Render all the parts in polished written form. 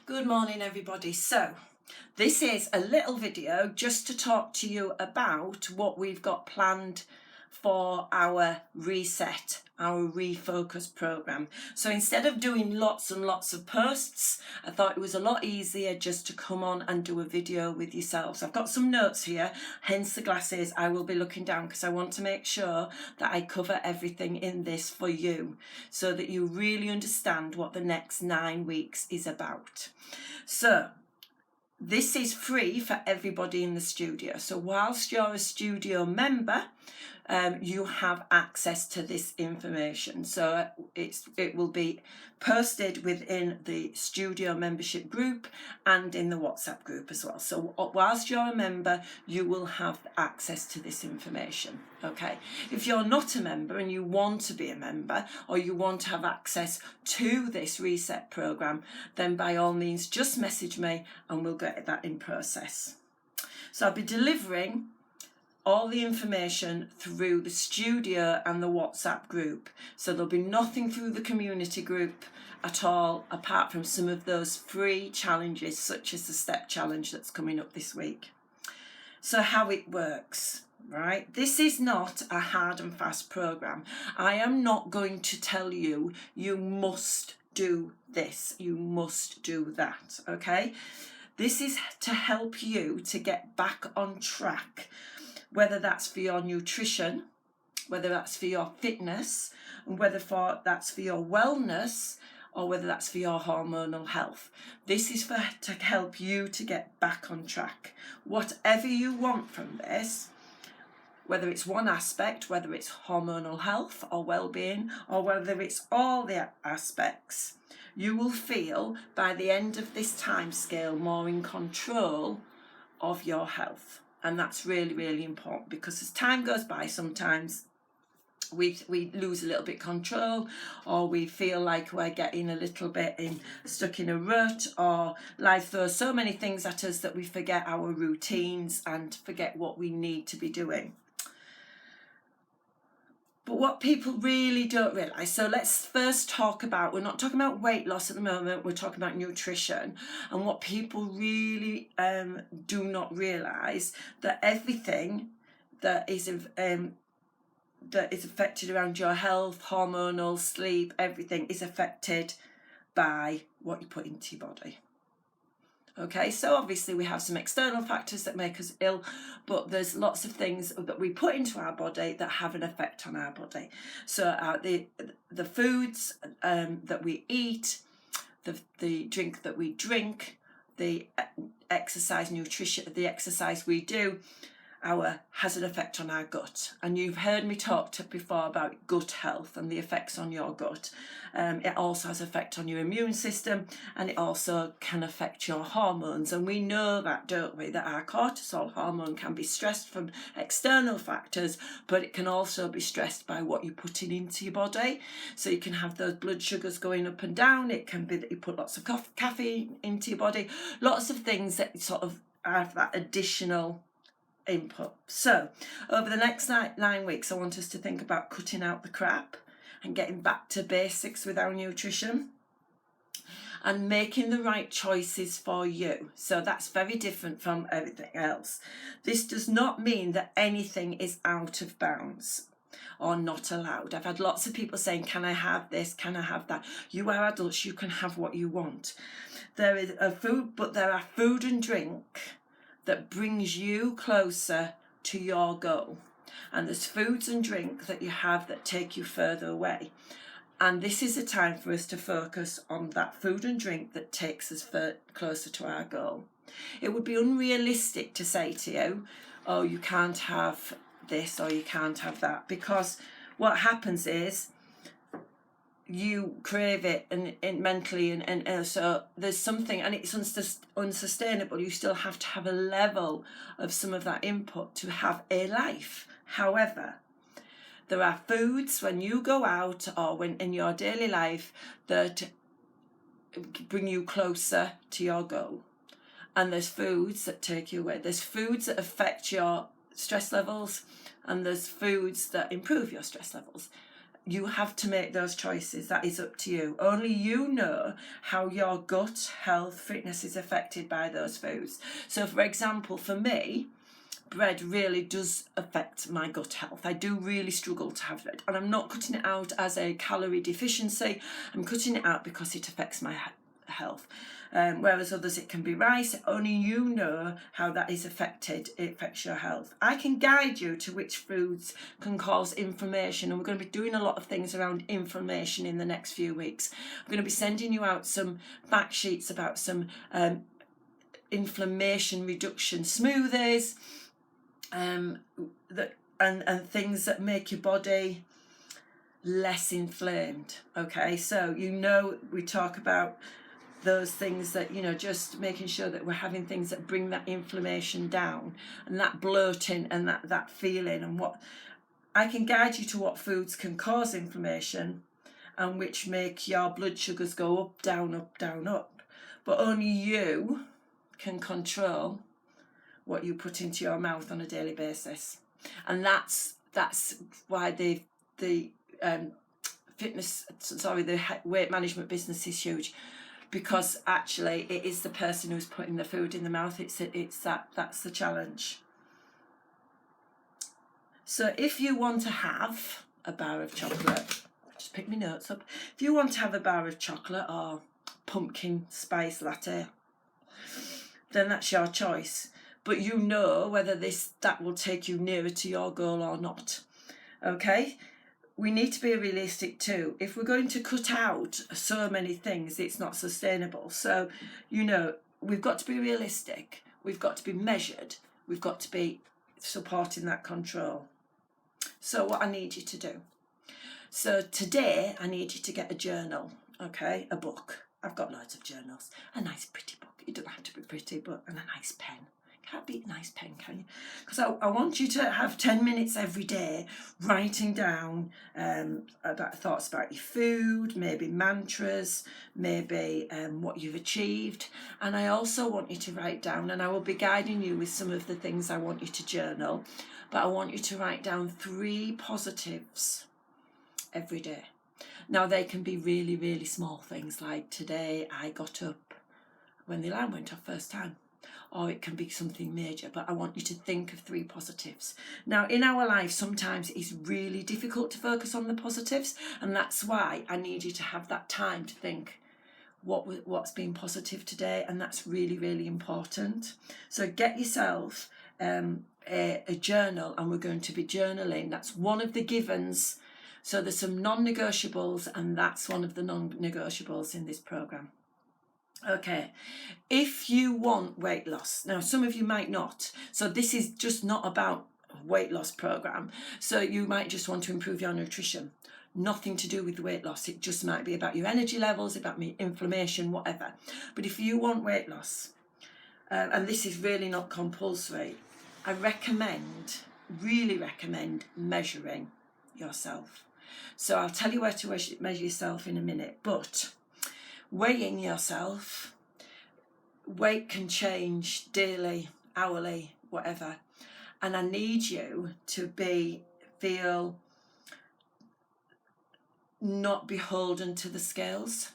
Good morning, everybody. So this is a little video just to talk to you about what we've got planned for our reset, our refocus program. So instead of doing lots and lots of posts, I thought it was a lot easier just to come on and do a video with yourselves. I've got some notes here, hence the glasses. I will be looking down because I want to make sure that I cover everything in this for you so that you really understand what the next 9 weeks is about. So this is free for everybody in the studio. So whilst you're a studio member, you have access to this information. So it will be posted within the studio membership group and in the WhatsApp group as well. So whilst you're a member, you will have access to this information. Okay. If you're not a member and you want to be a member, or you want to have access to this reset program, then by all means just message me and we'll get that in process. So I'll be delivering all the information through the studio and the WhatsApp group. So there'll be nothing through the community group at all, apart from some of those free challenges, such as the step challenge that's coming up this week. So how it works, right? This is not a hard and fast program. I am not going to tell you, you must do this, you must do that, okay? This is to help you to get back on track, whether that's for your nutrition, whether that's for your fitness, and whether that's for your wellness, or whether that's for your hormonal health. This is to help you to get back on track. Whatever you want from this, whether it's one aspect, whether it's hormonal health or well-being, or whether it's all the aspects, you will feel by the end of this time scale more in control of your health. And that's really, really important, because as time goes by, sometimes we lose a little bit control, or we feel like we're getting a little bit stuck in a rut, or life throws so many things at us that we forget our routines and forget what we need to be doing. But what people really don't realise, so let's first talk about, we're not talking about weight loss at the moment, we're talking about nutrition. And what people really do not realise, that everything that is affected around your health, hormonal, sleep, everything is affected by what you put into your body. Okay, so obviously we have some external factors that make us ill, but there's lots of things that we put into our body that have an effect on our body. So the foods that we eat, the drink that we drink, the exercise nutrition, the exercise we do, has an effect on our gut. And you've heard me talk before about gut health and the effects on your gut. It also has effect on your immune system, and it also can affect your hormones. And we know that, don't we, that our cortisol hormone can be stressed from external factors, but it can also be stressed by what you're putting into your body. So you can have those blood sugars going up and down. It can be that you put lots of caffeine into your body, lots of things that sort of have that additional input. So over the next 9 weeks, I want us to think about cutting out the crap and getting back to basics with our nutrition and making the right choices for you. So that's very different from everything else. This does not mean that anything is out of bounds or not allowed. I've had lots of people saying, can I have this? Can I have that? You are adults, you can have what you want. There is a food, but there are food and drink that brings you closer to your goal. And there's foods and drink that you have that take you further away. And this is a time for us to focus on that food and drink that takes us closer to our goal. It would be unrealistic to say to you, oh, you can't have this or you can't have that, because what happens is you crave it and mentally and so there's something, and it's unsustainable. You still have to have a level of some of that input to have a life. However, there are foods when you go out or when in your daily life that bring you closer to your goal, and there's foods that take you away. There's foods that affect your stress levels, and there's foods that improve your stress levels. you have to make those choices. That is up to you. Only you know how your gut health, fitness is affected by those foods. So for example, for me, bread really does affect my gut health. I do really struggle to have bread, and I'm not cutting it out as a calorie deficiency. I'm cutting it out because it affects my health. Whereas others, it can be rice. Only you know how that is affected. It affects your health. I can guide you to which foods can cause inflammation, and we're going to be doing a lot of things around inflammation in the next few weeks. I'm going to be sending you out some fact sheets about some inflammation reduction smoothies, and things that make your body less inflamed. Okay, so we talk about those things that, just making sure that we're having things that bring that inflammation down and that bloating and that feeling, and what I can guide you to what foods can cause inflammation and which make your blood sugars go up, down, up, down, up. But only you can control what you put into your mouth on a daily basis. And that's why the weight management business is huge, because actually it is the person who's putting the food in the mouth. That's the challenge. So if you want to have a bar of chocolate, just pick my notes up. If you want to have a bar of chocolate or pumpkin spice latte, then that's your choice. But you know whether that will take you nearer to your goal or not. Okay? We need to be realistic too. If we're going to cut out so many things, it's not sustainable. So, we've got to be realistic. We've got to be measured. We've got to be supporting that control. So what I need you to do. So today I need you to get a journal, okay? A book. I've got loads of journals. A nice pretty book. It doesn't have to be pretty, but and a nice pen. Can't beat a nice pen, can you? Because I want you to have 10 minutes every day writing down about thoughts about your food, maybe mantras, maybe what you've achieved. And I also want you to write down, and I will be guiding you with some of the things I want you to journal, but I want you to write down 3 positives every day. Now, they can be really, really small things, like today I got up when the alarm went off first time. Or it can be something major, but I want you to think of 3 positives. Now, in our life, sometimes it's really difficult to focus on the positives, and that's why I need you to have that time to think what's been positive today, and that's really, really important. So get yourself a journal, and we're going to be journaling. That's one of the givens. So there's some non-negotiables, and that's one of the non-negotiables in this program. Okay, if you want weight loss, now some of you might not, so this is just not about a weight loss program, so you might just want to improve your nutrition, nothing to do with weight loss. It just might be about your energy levels, about inflammation, whatever. But if you want weight loss, and this is really not compulsory, I really recommend measuring yourself. So I'll tell you where to measure yourself in a minute, but weighing yourself, weight can change daily, hourly, whatever. And I need you to feel not beholden to the scales.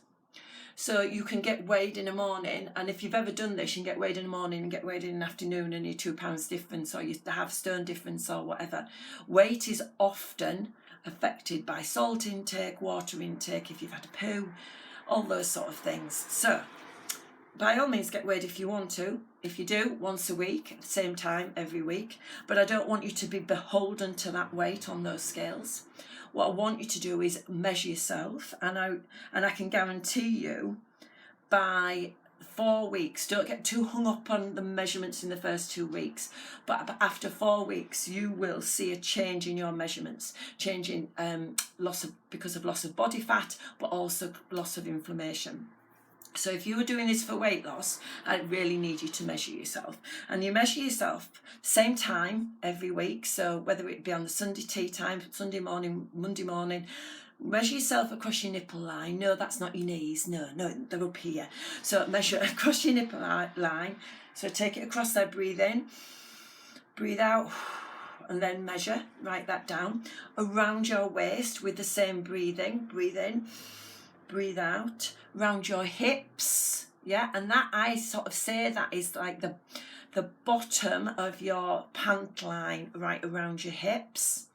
So you can get weighed in the morning, and if you've ever done this, you can get weighed in the morning and get weighed in the afternoon, and you're 2 pounds difference, or you have stone difference or whatever. Weight is often affected by salt intake, water intake, if you've had a poo, all those sort of things. So by all means, get weighed if you want to. If you do, once a week, at the same time every week. But I don't want you to be beholden to that weight on those scales. What I want you to do is measure yourself, and I can guarantee you by 4 weeks, don't get too hung up on the measurements in the first 2 weeks, but after 4 weeks you will see a change in your measurements, changing because of loss of body fat, but also loss of inflammation. So if you were doing this for weight loss, I really need you to measure yourself. And you measure yourself same time every week, so whether it be on the Sunday tea time, Sunday morning, Monday morning, measure yourself across your nipple line. No, that's not your knees. No, they're up here. So measure across your nipple line. So take it across there, breathe in, breathe out, and then measure, write that down, around your waist with the same breathing, breathe in, breathe out, around your hips, yeah, and that I sort of say that is like the bottom of your pant line, right around your hips.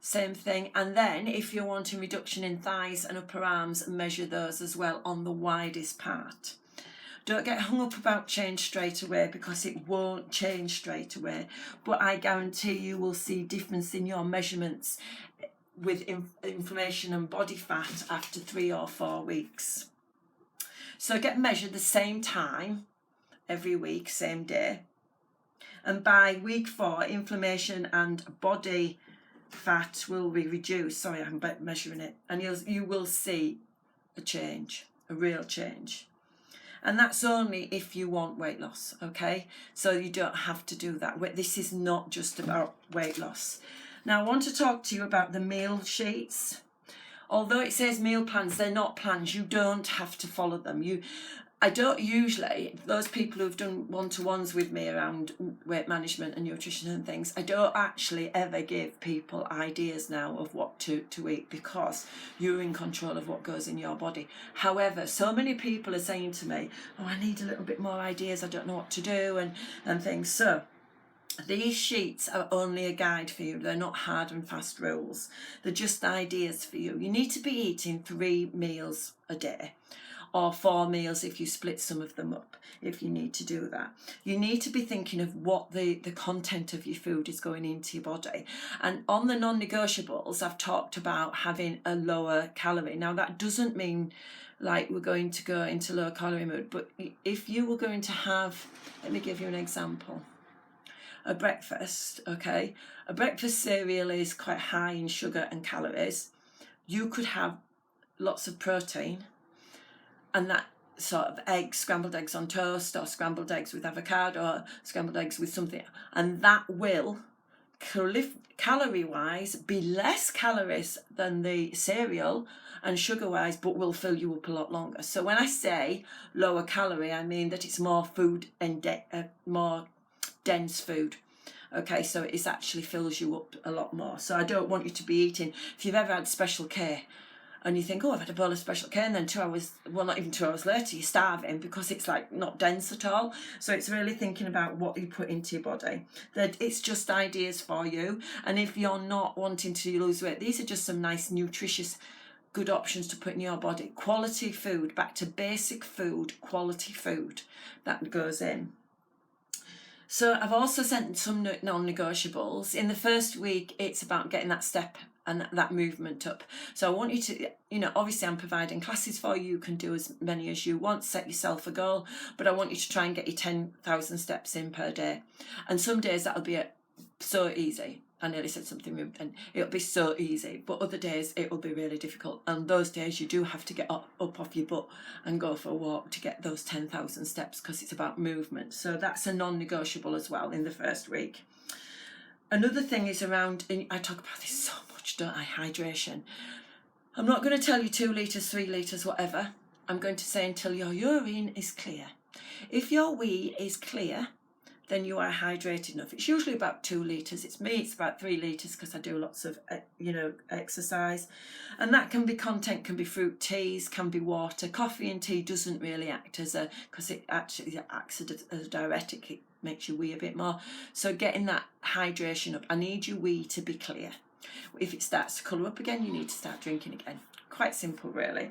Same thing. And then if you're wanting reduction in thighs and upper arms, measure those as well on the widest part. Don't get hung up about change straight away, because it won't change straight away, but I guarantee you will see difference in your measurements with inflammation and body fat after 3 or 4 weeks. So get measured the same time every week, same day, and by week 4 inflammation and body fat will be reduced. Sorry, I'm measuring it, and you will see a change, a real change. And that's only if you want weight loss, okay? So you don't have to do that. This is not just about weight loss. Now I want to talk to you about the meal sheets. Although it says meal plans, they're not plans. You don't have to follow them. I don't usually, those people who've done one-to-ones with me around weight management and nutrition and things, I don't actually ever give people ideas now of what to eat, because you're in control of what goes in your body. However, so many people are saying to me, oh, I need a little bit more ideas, I don't know what to do and things. So these sheets are only a guide for you. They're not hard and fast rules. They're just ideas for you. You need to be eating 3 meals a day, or 4 meals if you split some of them up, if you need to do that. You need to be thinking of what the content of your food is going into your body. And on the non-negotiables, I've talked about having a lower calorie. Now that doesn't mean like we're going to go into low calorie mode, but if you were going to have, let me give you an example. A breakfast, okay? A breakfast cereal is quite high in sugar and calories. You could have lots of protein, and that sort of eggs, scrambled eggs on toast, or scrambled eggs with avocado, or scrambled eggs with something, and that will calorie-wise be less calories than the cereal and sugar-wise, but will fill you up a lot longer. So when I say lower calorie, I mean that it's more food and more dense food. Okay, so it actually fills you up a lot more. So I don't want you to be eating, if you've ever had Special K and you think, oh, I've had a bowl of Special K, and then 2 hours, well, not even 2 hours later, you're starving because it's like not dense at all. So it's really thinking about what you put into your body. That it's just ideas for you. And if you're not wanting to lose weight, these are just some nice, nutritious, good options to put in your body. Quality food, back to basic food, quality food that goes in. So I've also sent some non-negotiables. In the first week, it's about getting that step and that movement up. So I want you to, obviously I'm providing classes for you. You can do as many as you want, set yourself a goal, but I want you to try and get your 10,000 steps in per day. And some days that'll be so easy. I nearly said something, and it'll be so easy, but other days it will be really difficult. And those days you do have to get up off your butt and go for a walk to get those 10,000 steps, because it's about movement. So that's a non-negotiable as well in the first week. Another thing is around, and I talk about this so much, don't I, hydration. I'm not going to tell you 2 litres, 3 litres, whatever. I'm going to say until your urine is clear. If your wee is clear, then you are hydrated enough. It's usually about 2 litres. It's about 3 litres, because I do lots of, exercise. And that content can be fruit teas, can be water. Coffee and tea doesn't really act because it actually acts as a diuretic. It makes you wee a bit more. So getting that hydration up. I need your wee to be clear. If it starts to colour up again, you need to start drinking again. Quite simple, really.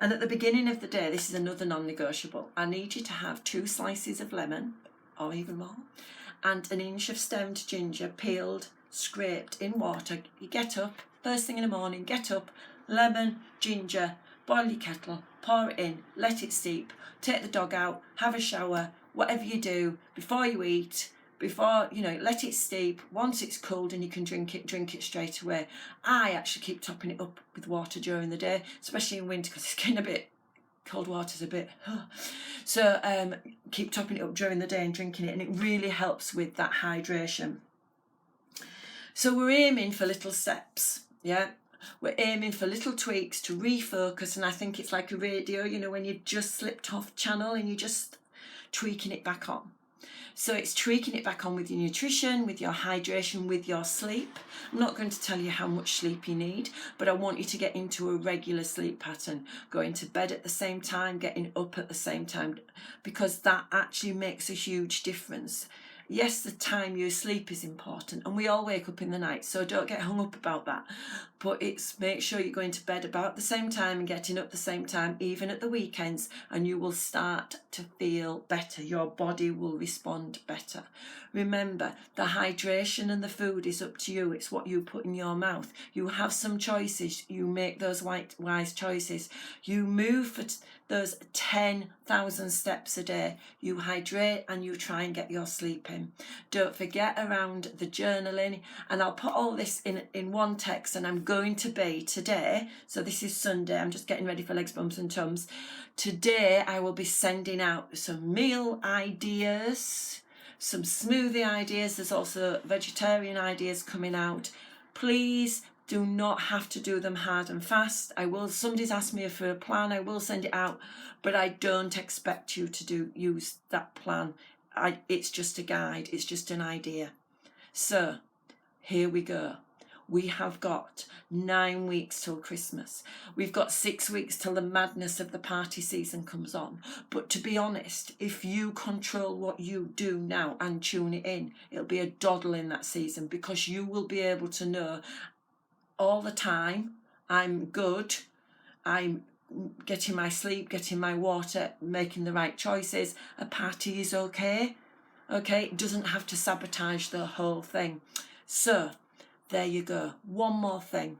And at the beginning of the day, this is another non-negotiable. I need you to have 2 slices of lemon, or even more, and an inch of stemmed ginger, peeled, scraped in water. You get up, first thing in the morning, get up, lemon, ginger, boil your kettle, pour it in, let it steep, take the dog out, have a shower, whatever you do, before you eat, let it steep. Once it's cooled and you can drink it straight away. I actually keep topping it up with water during the day, especially in winter, because it's getting a bit, cold water's a bit, so keep topping it up during the day and drinking it, and it really helps with that hydration. So we're aiming for little steps, yeah? We're aiming for little tweaks to refocus, and I think it's like a radio, when you just slipped off channel and you're just tweaking it back on. So it's tweaking it back on with your nutrition, with your hydration, with your sleep. I'm not going to tell you how much sleep you need, but I want you to get into a regular sleep pattern, going to bed at the same time, getting up at the same time, because that actually makes a huge difference. Yes, the time you sleep is important, and we all wake up in the night, so don't get hung up about that. But it's make sure you're going to bed about the same time and getting up the same time, even at the weekends, and you will start to feel better. Your body will respond better. Remember, the hydration and the food is up to you. It's what you put in your mouth. You have some choices. You make those wise choices. You move for those 10,000 steps a day. You hydrate and you try and get your sleep in. Don't forget around the journaling, and I'll put all this in one text, and I'm going to be today, so this is Sunday, I'm just getting ready for Legs, Bums and Tums. Today I will be sending out some meal ideas, some smoothie ideas. There's also vegetarian ideas coming out. Please do not have to do them hard and fast. Somebody's asked me for a plan, I will send it out, but I don't expect you to use that plan. It's just a guide, it's just an idea. So here we go. We have got 9 weeks till Christmas. We've got 6 weeks till the madness of the party season comes on. But to be honest, if you control what you do now and tune it in, it'll be a doddle in that season, because you will be able to know all the time, I'm good, I'm getting my sleep, getting my water, making the right choices. A party is okay. It doesn't have to sabotage the whole thing. So there you go. One more thing,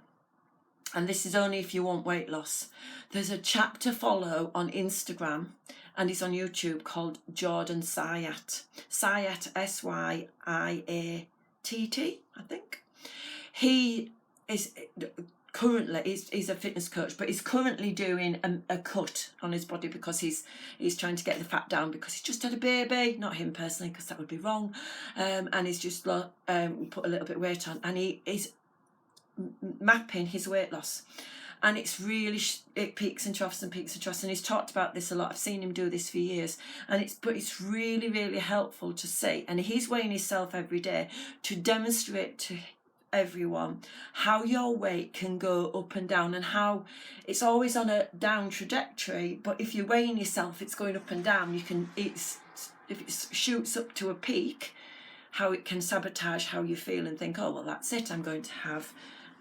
and this is only if you want weight loss. There's a chap to follow on Instagram, and he's on YouTube, called Jordan Syatt. Syatt, Syatt, I think. He is currently, he's a fitness coach, but he's currently doing a cut on his body because he's trying to get the fat down, because he's just had a baby. Not him personally, because that would be wrong. And he's just put a little bit of weight on, and he is mapping his weight loss. And it's really, it peaks and troughs and peaks and troughs, and he's talked about this a lot. I've seen him do this for years, and it's really, really helpful to see. And he's weighing himself every day to demonstrate to everyone how your weight can go up and down, and how it's always on a down trajectory, but if you're weighing yourself, it's going up and down. If it shoots up to a peak, how it can sabotage how you feel and think, oh well, that's it, I'm going to have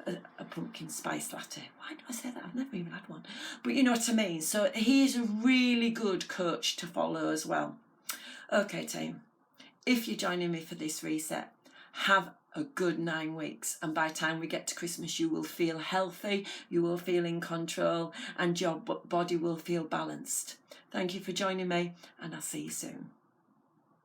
a pumpkin spice latte. Why do I say that? I've never even had one, but you know what I mean. So he is a really good coach to follow as well. Okay team, if you're joining me for this reset, have a good 9 weeks, and by the time we get to Christmas, you will feel healthy, you will feel in control, and your body will feel balanced. Thank you for joining me, and I'll see you soon.